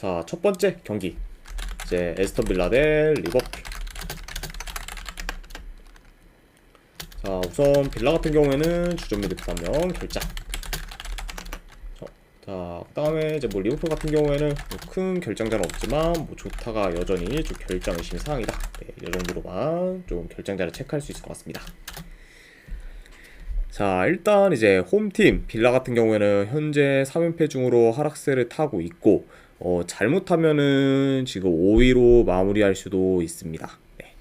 자, 첫 번째 경기 이제 에스턴 빌라 대 리버풀. 자, 우선 빌라 같은 경우에는 주전 미드필더 1명 결장. 자, 그 다음에 이제 뭐 리버풀 같은 경우에는 뭐 큰 결장자는 없지만 뭐 조타가 여전히 좀 결장 의심의 사항이다. 네, 이 정도로만 좀 결장자를 체크할 수 있을 것 같습니다. 자, 일단 이제 홈팀 빌라 같은 경우에는 현재 3연패 중으로 하락세를 타고 있고, 잘못하면은 지금 5위로 마무리할 수도 있습니다. 네.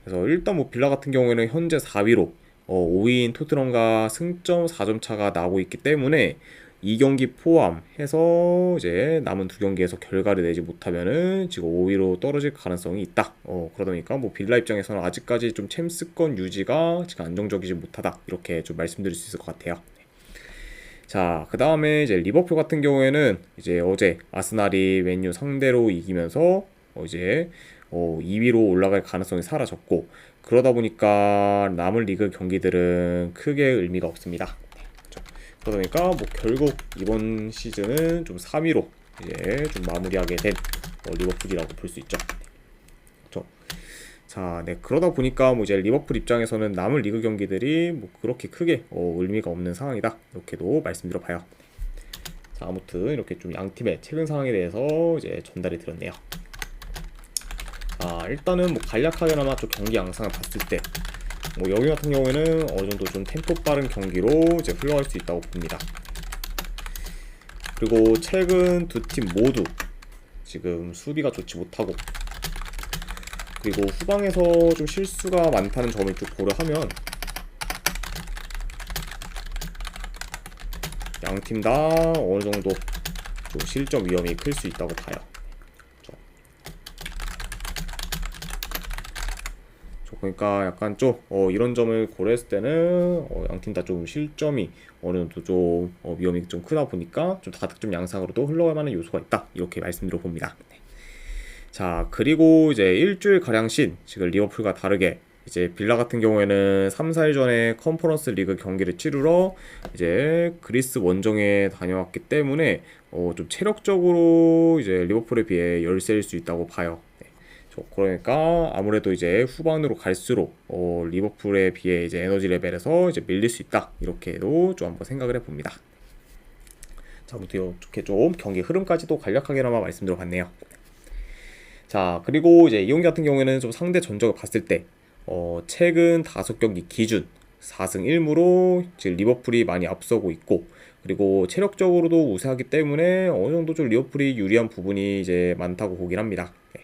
그래서 일단 뭐 빌라 같은 경우에는 현재 4위로 5위인 토트넘과 승점 4점 차가 나고 있기 때문에 이 경기 포함해서 이제 남은 두 경기에서 결과를 내지 못하면은 지금 5위로 떨어질 가능성이 있다. 그러다 보니까 뭐 빌라 입장에서는 아직까지 좀 챔스권 유지가 지금 안정적이지 못하다. 이렇게 좀 말씀드릴 수 있을 것 같아요. 자, 그 다음에 이제 리버풀 같은 경우에는 이제 어제 아스날이 맨유 상대로 이기면서 이제 2위로 올라갈 가능성이 사라졌고, 그러다 보니까 남은 리그 경기들은 크게 의미가 없습니다. 그러다 보니까 뭐 결국 이번 시즌은 좀 3위로 이제 좀 마무리하게 된 리버풀이라고 볼 수 있죠. 그렇죠? 자, 네, 그러다 보니까 뭐 이제 리버풀 입장에서는 남은 리그 경기들이 뭐 그렇게 크게 의미가 없는 상황이다. 이렇게도 말씀드려봐요. 자, 아무튼 이렇게 좀 양 팀의 최근 상황에 대해서 이제 전달이 들었네요. 자, 일단은 뭐 간략하게나마 좀 경기 양상을 봤을 때 뭐 여기 같은 경우에는 어느 정도 좀 템포 빠른 경기로 이제 흘러갈 수 있다고 봅니다. 그리고 최근 두 팀 모두 지금 수비가 좋지 못하고, 그리고 후방에서 좀 실수가 많다는 점을 좀 고려하면 양 팀 다 어느 정도 좀 실점 위험이 클 수 있다고 봐요. 그러니까 약간 좀 이런 점을 고려했을 때는 양팀 다 좀 실점이 어느 정도 좀 위험이 좀 크다 보니까 좀 다득점 양상으로도 흘러갈 만한 요소가 있다. 이렇게 말씀드려 봅니다. 네. 자, 그리고 이제 일주일 가량씩 지금 리버풀과 다르게 이제 빌라 같은 경우에는 3, 4일 전에 컨퍼런스 리그 경기를 치르러 이제 그리스 원정에 다녀왔기 때문에 좀 체력적으로 이제 리버풀에 비해 열세일 수 있다고 봐요. 그러니까 아무래도 이제 후반으로 갈수록 리버풀에 비해 이제 에너지 레벨에서 이제 밀릴 수 있다. 이렇게도 좀 한번 생각을 해봅니다. 자, 아무튼 이렇게 좀 경기 흐름까지도 간략하게나마 말씀드려봤네요. 자, 그리고 이제 이 경기 같은 경우에는 좀 상대 전적을 봤을 때 최근 5경기 기준 4승 1무로 지금 리버풀이 많이 앞서고 있고, 그리고 체력적으로도 우세하기 때문에 어느 정도 좀 리버풀이 유리한 부분이 이제 많다고 보긴 합니다. 네.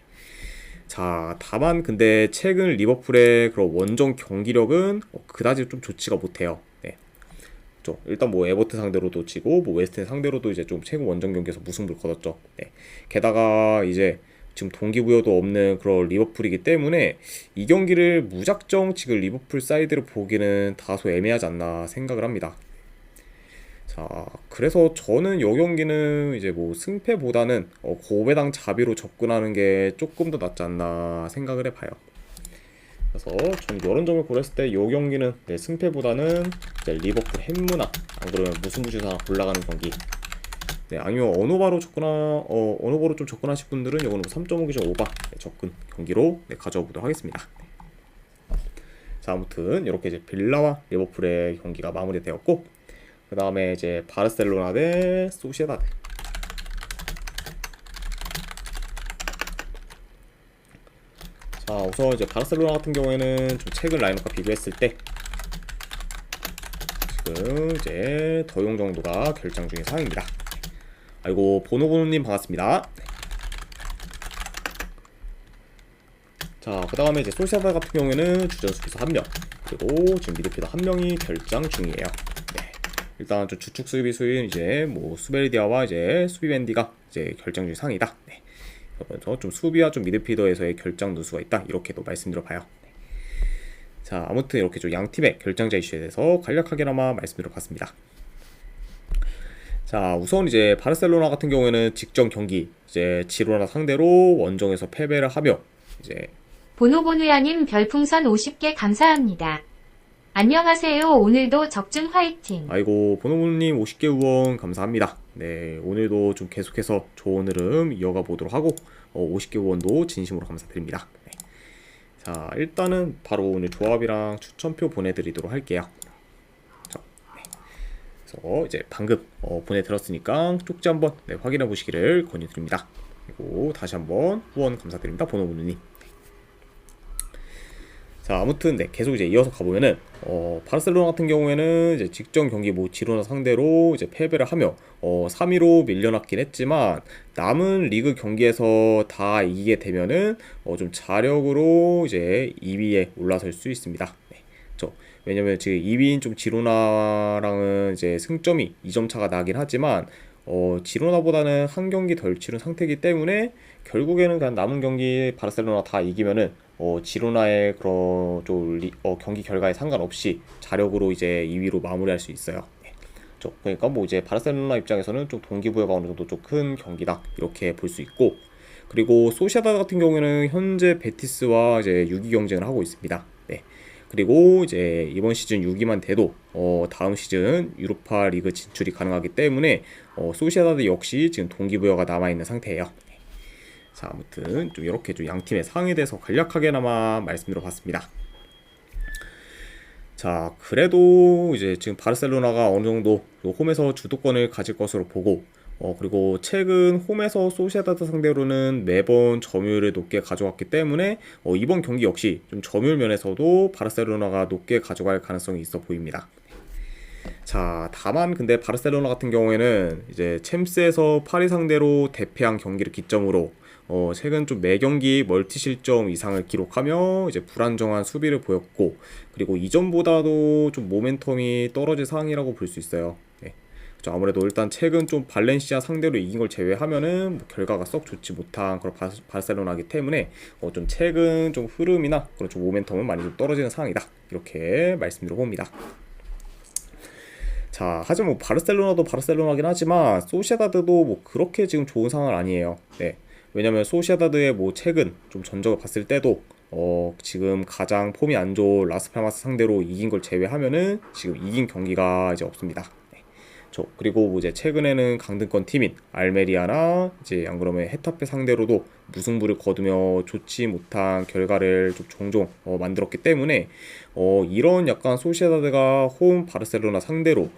자, 다만 근데 최근 리버풀의 그런 원정 경기력은 그다지 좀 좋지가 못해요. 네. 일단 뭐 에버튼 상대로도 지고 뭐 웨스트햄 상대로도 이제 좀 최근 원정 경기에서 무승부를 거뒀죠. 네. 게다가 이제 지금 동기부여도 없는 그런 리버풀이기 때문에 이 경기를 무작정 지금 리버풀 사이드로 보기는 다소 애매하지 않나 생각을 합니다. 자, 그래서 저는 이 경기는 이제 뭐 승패보다는 고배당 자비로 접근하는 게 조금 더 낫지 않나 생각을 해봐요. 그래서 저는 이런 점을 고렸을 때 이 경기는 승패보다는 이제 리버풀 햄무나 안 그러면 무승부주사 올라가는 경기. 네, 아니면 언어바로 좀 접근하실 분들은 이거는 3.5 기준 오바 접근 경기로 가져오도록 하겠습니다. 자, 아무튼 이렇게 이제 빌라와 리버풀의 경기가 마무리되었고, 그 다음에 이제 바르셀로나 대 소시에다드. 자, 우선 이제 바르셀로나 같은 경우에는 좀 최근 라인업과 비교했을 때 지금 이제 더용 정도가 결장 중인 상황입니다. 아이고, 보노보노님 반갑습니다. 자, 그 다음에 이제 소시에다드 같은 경우에는 주전 수비수 1명, 그리고 지금 미드필더 1명이 결장 중이에요. 일단 좀 주축 수비수인 이제 뭐 수베르디아와 이제 수비밴디가 이제 결장 중 상이다. 네. 그러면서 좀 수비와 좀 미드필더에서의 결장 누수가 있다. 이렇게도 말씀드려봐요. 네. 자, 아무튼 이렇게 좀 양 팀의 결장자 이슈에 대해서 간략하게나마 말씀드려봤습니다. 자, 우선 이제 바르셀로나 같은 경우에는 직전 경기 이제 지로나 상대로 원정에서 패배를 하며 이제 보노보누야님 별풍선 50개 감사합니다. 안녕하세요. 오늘도 적중 화이팅. 아이고, 보노보누님 50개 후원 감사합니다. 네, 오늘도 좀 계속해서 좋은 흐름 이어가 보도록 하고 50개 후원도 진심으로 감사드립니다. 네. 자, 일단은 바로 오늘 조합이랑 추천표 보내드리도록 할게요. 자, 네. 그래서 이제 방금 보내드렸으니까 쪽지 한번 확인해 보시기를 권유드립니다. 그리고 다시 한번 후원 감사드립니다. 번호분님. 자, 아무튼 계속 이제 이어서 가보면은 바르셀로나 같은 경우에는 이제 직전 경기 뭐 지로나 상대로 이제 패배를 하며 3위로 밀려났긴 했지만 남은 리그 경기에서 다 이기게 되면은 좀 자력으로 이제 2위에 올라설 수 있습니다. 네. 왜냐면 지금 2위인 좀 지로나랑은 이제 승점이 2점 차가 나긴 하지만 지로나보다는 한 경기 덜 치른 상태이기 때문에 결국에는 그냥 남은 경기 바르셀로나 다 이기면은 지로나의 그런 좀 경기 결과에 상관없이 자력으로 이제 2위로 마무리할 수 있어요. 네. 그러니까 뭐 이제 바르셀로나 입장에서는 좀 동기부여가 어느 정도 좀 큰 경기다 이렇게 볼 수 있고, 그리고 소시에다드 같은 경우에는 현재 베티스와 이제 6위 경쟁을 하고 있습니다. 네. 그리고 이제 이번 시즌 6위만 돼도 다음 시즌 유로파 리그 진출이 가능하기 때문에 소시에다드 역시 지금 동기부여가 남아있는 상태예요. 자, 아무튼 좀 이렇게 좀 양팀의 상황에 대해서 간략하게나마 말씀드려봤습니다. 자, 그래도 이제 지금 바르셀로나가 어느 정도 홈에서 주도권을 가질 것으로 보고, 그리고 최근 홈에서 소시에다드 상대로는 매번 점유율을 높게 가져왔기 때문에 이번 경기 역시 좀 점유율 면에서도 바르셀로나가 높게 가져갈 가능성이 있어 보입니다. 자, 다만 근데 바르셀로나 같은 경우에는 이제 챔스에서 파리 상대로 대패한 경기를 기점으로 최근 좀 매경기 멀티 실점 이상을 기록하며 이제 불안정한 수비를 보였고, 그리고 이전보다도 좀 모멘텀이 떨어진 상황이라고 볼 수 있어요. 네. 아무래도 일단 최근 좀 발렌시아 상대로 이긴 걸 제외하면은 뭐 결과가 썩 좋지 못한 그런 바르셀로나이기 때문에 좀 최근 좀 흐름이나 그런 좀 모멘텀은 많이 좀 떨어지는 상황이다 이렇게 말씀드려 봅니다. 자, 하지만 뭐 바르셀로나도 바르셀로나긴 하지만 소시에다드도 뭐 그렇게 지금 좋은 상황은 아니에요. 네. 왜냐면 소시에다드의 뭐 최근 좀 전적을 봤을 때도 지금 가장 폼이 안 좋은 라스팔마스 상대로 이긴 걸 제외하면은 지금 이긴 경기가 이제 없습니다. 네. 그리고 뭐 이제 최근에는 강등권 팀인 알메리아나 이제 안 그러면 헤타페 상대로도 무승부를 거두며 좋지 못한 결과를 좀 종종 만들었기 때문에 이런 약간 소시에다드가 홈 바르셀로나 상대로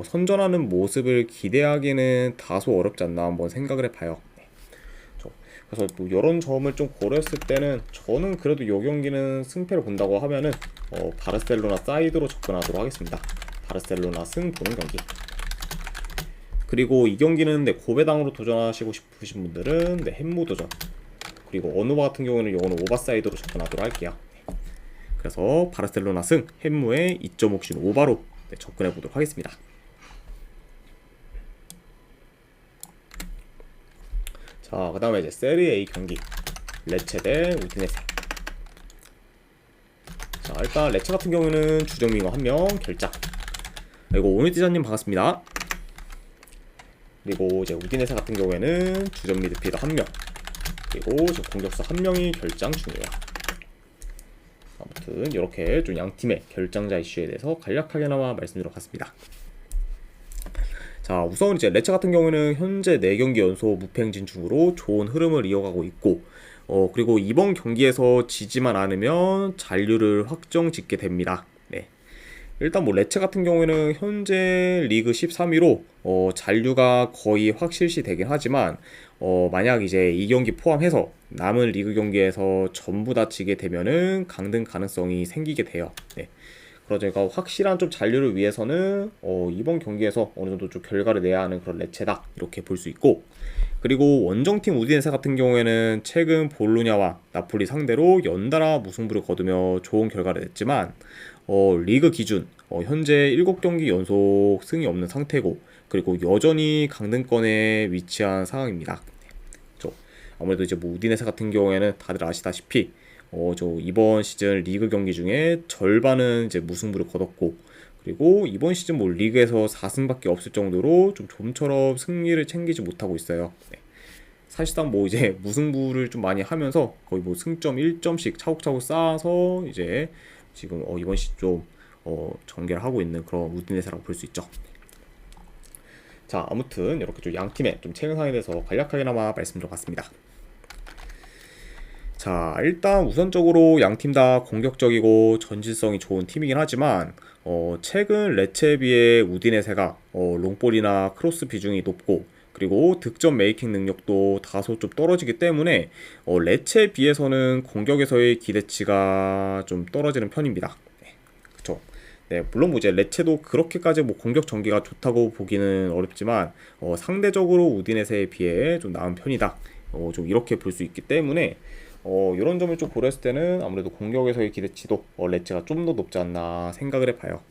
선전하는 모습을 기대하기는 다소 어렵지 않나 한번 생각을 해봐요. 그래서 또 이런 점을 좀 고려했을 때는 저는 그래도 이 경기는 승패를 본다고 하면은 바르셀로나 사이드로 접근하도록 하겠습니다. 바르셀로나 승 보는 경기. 그리고 이 경기는 고배당으로 도전하시고 싶으신 분들은 햄무 도전, 그리고 어누바 같은 경우는 이거는 오버사이드로 접근하도록 할게요. 그래서 바르셀로나 승 햄무의 2.5신 오바로 접근해 보도록 하겠습니다. 자, 그 다음에 이제 세리A 경기 레체 대 우디네세. 자, 일단 레체 같은 경우는 주정민호 1명 결장. 그리고 오니티자님 반갑습니다. 그리고 이제 우디네세 같은 경우에는 주전 미드필더 1명, 그리고 공격수 1명이 결장 중이에요. 아무튼 이렇게 좀 양팀의 결장자 이슈에 대해서 간략하게나마 말씀드려봤습니다. 자, 우선 이제 레체 같은 경우는 현재 4경기 연속 무패 행진 중으로 좋은 흐름을 이어가고 있고, 그리고 이번 경기에서 지지만 않으면 잔류를 확정 짓게 됩니다. 네. 일단 뭐 레체 같은 경우에는 현재 리그 13위로 잔류가 거의 확실시 되긴 하지만 만약 이제 이 경기 포함해서 남은 리그 경기에서 전부 다 지게 되면은 강등 가능성이 생기게 돼요. 네. 그러니까 확실한 좀 잔류를 위해서는 이번 경기에서 어느 정도 좀 결과를 내야 하는 그런 레체다 이렇게 볼 수 있고, 그리고 원정팀 우디네세 같은 경우에는 최근 볼로냐와 나폴리 상대로 연달아 무승부를 거두며 좋은 결과를 냈지만 리그 기준 현재 7경기 연속 승이 없는 상태고, 그리고 여전히 강등권에 위치한 상황입니다. 아무래도 이제 뭐 우디네세 같은 경우에는 다들 아시다시피 이번 시즌 리그 경기 중에 절반은 이제 무승부를 거뒀고, 그리고 이번 시즌 뭐 리그에서 4승밖에 없을 정도로 좀 좀처럼 승리를 챙기지 못하고 있어요. 네. 사실상 뭐 이제 무승부를 좀 많이 하면서 거의 뭐 승점 1점씩 차곡차곡 쌓아서 이제 지금 이번 시즌 좀 전개를 하고 있는 그런 우디네세라고 볼 수 있죠. 자, 아무튼 이렇게 좀 양팀의 좀 최근 상황에 대해서 간략하게나마 말씀드려봤습니다. 자, 일단 우선적으로 양팀 다 공격적이고 전진성이 좋은 팀이긴 하지만 최근 레체에 비해 우디네세가 롱볼이나 크로스 비중이 높고 그리고 득점 메이킹 능력도 다소 좀 떨어지기 때문에 레체에 비해서는 공격에서의 기대치가 좀 떨어지는 편입니다. 네, 그쵸. 네, 물론 뭐 이제 레체도 그렇게까지 뭐 공격 전개가 좋다고 보기는 어렵지만 상대적으로 우디네세에 비해 좀 나은 편이다. 좀 이렇게 볼 수 있기 때문에 이런 점을 좀 고려했을 때는 아무래도 공격에서의 기대치도 레체가 좀 더 높지 않나 생각을 해봐요.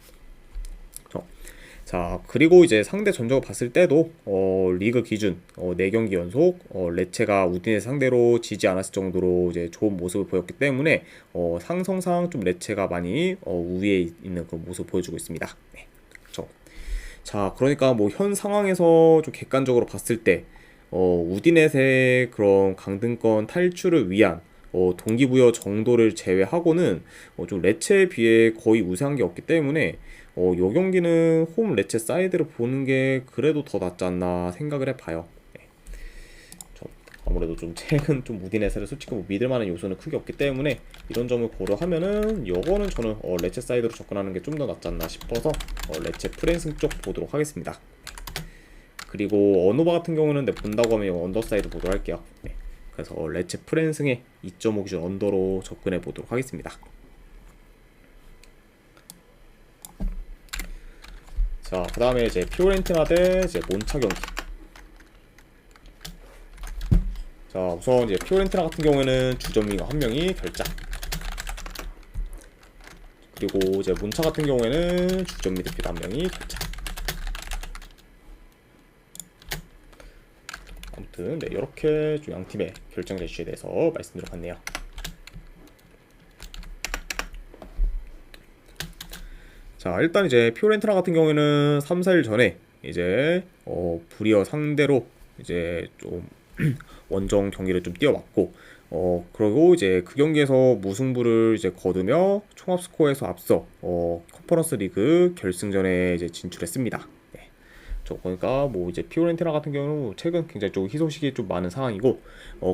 자, 그리고 이제 상대 전적을 봤을 때도 리그 기준 4경기 연속 레체가 우디네세 상대로 지지 않았을 정도로 이제 좋은 모습을 보였기 때문에 상성상 좀 레체가 많이 우위에 있는 그런 모습을 보여주고 있습니다. 네, 그렇죠. 자, 그러니까 뭐 현 상황에서 좀 객관적으로 봤을 때 우디네세의 그런 강등권 탈출을 위한 동기부여 정도를 제외하고는 좀 레체에 비해 거의 우세한 게 없기 때문에 요 경기는 홈 레체 사이드를 보는 게 그래도 더 낫지 않나 생각을 해봐요. 네. 아무래도 좀 최근 좀 우디네세를 솔직히 뭐 믿을 만한 요소는 크게 없기 때문에 이런 점을 고려하면은 요거는 저는 레체 사이드로 접근하는 게 좀 더 낫지 않나 싶어서 레체 프랜승 쪽 보도록 하겠습니다. 그리고 언오바 같은 경우는 본다고 하면 언더사이드 보도록 할게요. 네. 그래서 레체 프랜승의 2.5 기준 언더로 접근해 보도록 하겠습니다. 자, 그 다음에 이제 피오렌티나 대 이제 몬차 경기. 자, 우선 이제 피오렌티나 같은 경우에는 주전윙어 한 명이 결장. 그리고 이제 몬차 같은 경우에는 주전 미드필더 한 명이 결장. 아무튼 네, 이렇게 좀 양팀의 결정 제시에 대해서 말씀드려봤네요. 자, 일단 이제 피오렌티나 같은 경우에는 3, 4일 전에 이제 불이어 상대로 이제 좀 원정 경기를 좀 뛰어왔고 그리고 이제 그 경기에서 무승부를 이제 거두며 총합 스코어에서 앞서 컨퍼런스 리그 결승전에 이제 진출했습니다. 네. 그러니까 뭐 이제 피오렌티나 같은 경우는 최근 굉장히 좀 희소식이 좀 많은 상황이고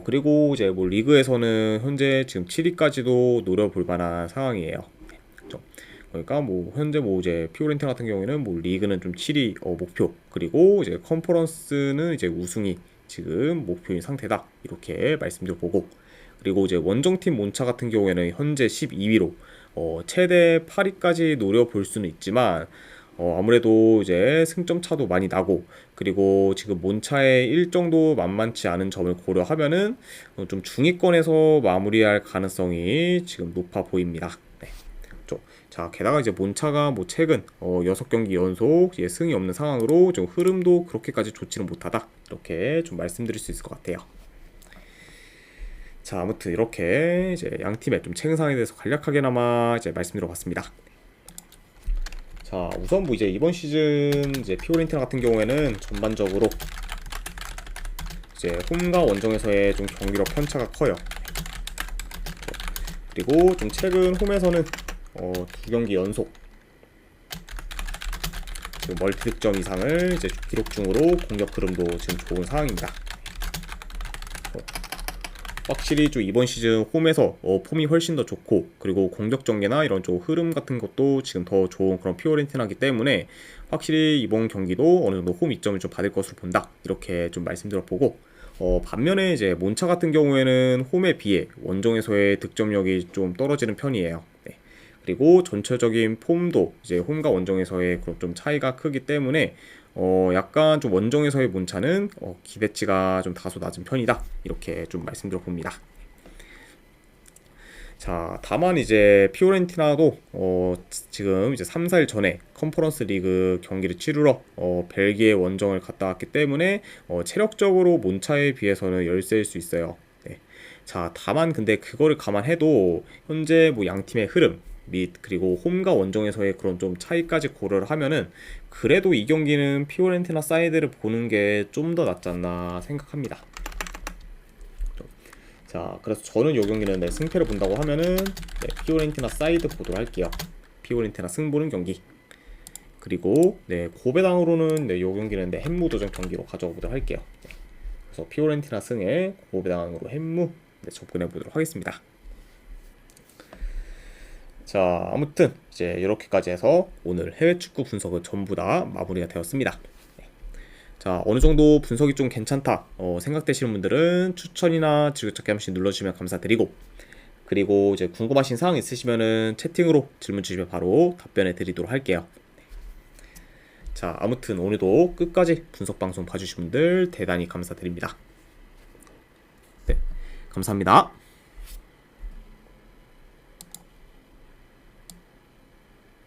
그리고 이제 뭐 리그에서는 현재 지금 7위까지도 노려볼 만한 상황이에요. 그러니까 뭐 현재 뭐 이제 피오렌티나 같은 경우에는 뭐 리그는 좀 7위 목표 그리고 이제 컨퍼런스는 이제 우승이 지금 목표인 상태다 이렇게 말씀드려보고 그리고 이제 원정팀 몬차 같은 경우에는 현재 12위로 최대 8위까지 노려볼 수는 있지만 아무래도 이제 승점 차도 많이 나고 그리고 지금 몬차의 일정도 만만치 않은 점을 고려하면은 좀 중위권에서 마무리할 가능성이 지금 높아 보입니다. 네. 자, 게다가 이제 몬차가 뭐 최근 6경기 연속 승이 없는 상황으로 좀 흐름도 그렇게까지 좋지는 못하다 이렇게 좀 말씀드릴 수 있을 것 같아요. 자, 아무튼 이렇게 이제 양 팀의 좀 최근 상황에 대해서 간략하게나마 이제 말씀드려봤습니다. 자, 우선 뭐 이제 이번 시즌 이제 피오렌티나 같은 경우에는 전반적으로 이제 홈과 원정에서의 좀 경기력 편차가 커요. 그리고 좀 최근 홈에서는 2경기 연속 지금 멀티 득점 이상을 이제 기록 중으로 공격 흐름도 지금 좋은 상황입니다. 확실히 좀 이번 시즌 홈에서 폼이 훨씬 더 좋고 그리고 공격 전개나 이런 좀 흐름 같은 것도 지금 더 좋은 그런 피오렌티나이기 때문에 확실히 이번 경기도 어느 정도 홈 이점을 좀 받을 것으로 본다 이렇게 좀 말씀드려보고 반면에 이제 몬차 같은 경우에는 홈에 비해 원정에서의 득점력이 좀 떨어지는 편이에요. 네. 그리고 전체적인 폼도 이제 홈과 원정에서의 그런 좀 차이가 크기 때문에 약간 좀 원정에서의 몬차는 기대치가 좀 다소 낮은 편이다 이렇게 좀 말씀드려 봅니다. 자, 다만 이제 피오렌티나도 지금 이제 3, 4일 전에 컨퍼런스 리그 경기를 치르러 벨기에 원정을 갔다 왔기 때문에 체력적으로 몬차에 비해서는 열세일 수 있어요. 네. 자, 다만 근데 그거를 감안해도 현재 뭐 양 팀의 흐름 및 그리고 홈과 원정에서의 그런 좀 차이까지 고려를 하면은 그래도 이 경기는 피오렌티나 사이드를 보는 게 좀 더 낫지 않나 생각합니다. 자, 그래서 저는 이 경기는 승패를 본다고 하면은 피오렌티나 사이드 보도록 할게요. 피오렌티나 승 보는 경기. 그리고 네, 고배당으로는 네, 요 경기는 네, 햄무 도전 경기로 가져가 보도록 할게요. 네, 그래서 피오렌티나 승에 고배당으로 햄무 네, 접근해 보도록 하겠습니다. 자, 아무튼 이제 이렇게까지 해서 오늘 해외 축구 분석은 전부 다 마무리가 되었습니다. 네. 자, 어느 정도 분석이 좀 괜찮다 생각되시는 분들은 추천이나 즐겨찾기 한 번씩 눌러주시면 감사드리고, 그리고 이제 궁금하신 사항 있으시면은 채팅으로 질문 주시면 바로 답변해 드리도록 할게요. 자, 아무튼 오늘도 끝까지 분석 방송 봐주신 분들 대단히 감사드립니다. 네, 감사합니다.